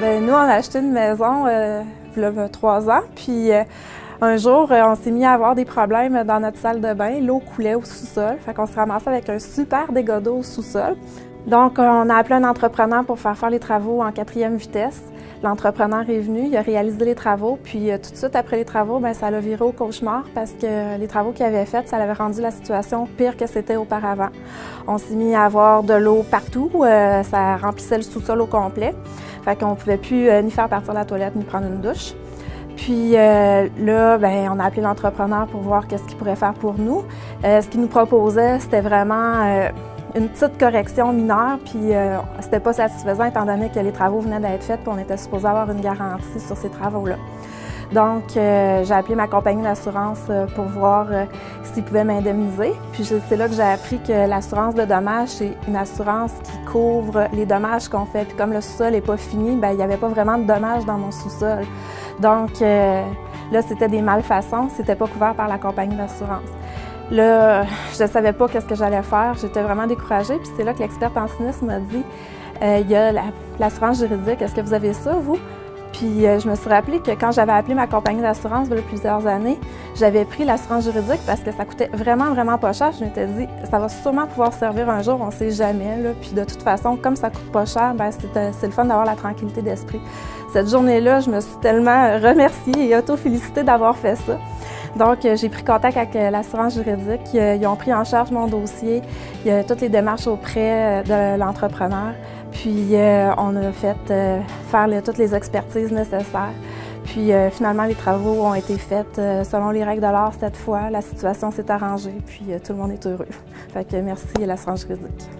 Bien, nous, on a acheté une maison il y a 3 ans, puis un jour, on s'est mis à avoir des problèmes dans notre salle de bain. L'eau coulait au sous-sol, fait qu'on s'est ramassé avec un super dégât d'eau au sous-sol. Donc, on a appelé un entrepreneur pour faire les travaux en 4e vitesse. L'entrepreneur est venu, il a réalisé les travaux, puis tout de suite après les travaux, bien, ça l'a viré au cauchemar parce que les travaux qu'il avait faits, ça avait rendu la situation pire que c'était auparavant. On s'est mis à avoir de l'eau partout, ça remplissait le sous-sol au complet, fait qu'on ne pouvait plus ni faire partir la toilette ni prendre une douche. Puis là, bien, on a appelé l'entrepreneur pour voir qu'est-ce qu'il pourrait faire pour nous. Ce qu'il nous proposait, c'était vraiment une petite correction mineure, puis c'était pas satisfaisant étant donné que les travaux venaient d'être faits, puis on était supposé avoir une garantie sur ces travaux-là. Donc, j'ai appelé ma compagnie d'assurance pour voir s'ils pouvaient m'indemniser. Puis c'est là que j'ai appris que l'assurance de dommages, c'est une assurance qui couvre les dommages qu'on fait. Puis comme le sous-sol n'est pas fini, bien, il n'y avait pas vraiment de dommages dans mon sous-sol. Donc, là, c'était des malfaçons, c'était pas couvert par la compagnie d'assurance. Là, je ne savais pas qu'est-ce que j'allais faire, j'étais vraiment découragée. Puis c'est là que l'experte en sinistre m'a dit il y a l'assurance juridique, est-ce que vous avez ça, vous? Puis je me suis rappelé que quand j'avais appelé ma compagnie d'assurance il y a plusieurs années, j'avais pris l'assurance juridique parce que ça coûtait vraiment pas cher. Je m'étais dit, ça va sûrement pouvoir servir un jour, on ne sait jamais. Là. Puis de toute façon, comme ça coûte pas cher, bien, c'est le fun d'avoir la tranquillité d'esprit. Cette journée-là, je me suis tellement remerciée et auto-félicitée d'avoir fait ça. Donc, j'ai pris contact avec l'assurance juridique. Ils ont pris en charge mon dossier, toutes les démarches auprès de l'entrepreneur. Puis, on a fait faire toutes les expertises nécessaires. Puis, finalement, les travaux ont été faits selon les règles de l'art cette fois. La situation s'est arrangée, puis tout le monde est heureux. Fait que merci à l'assurance juridique.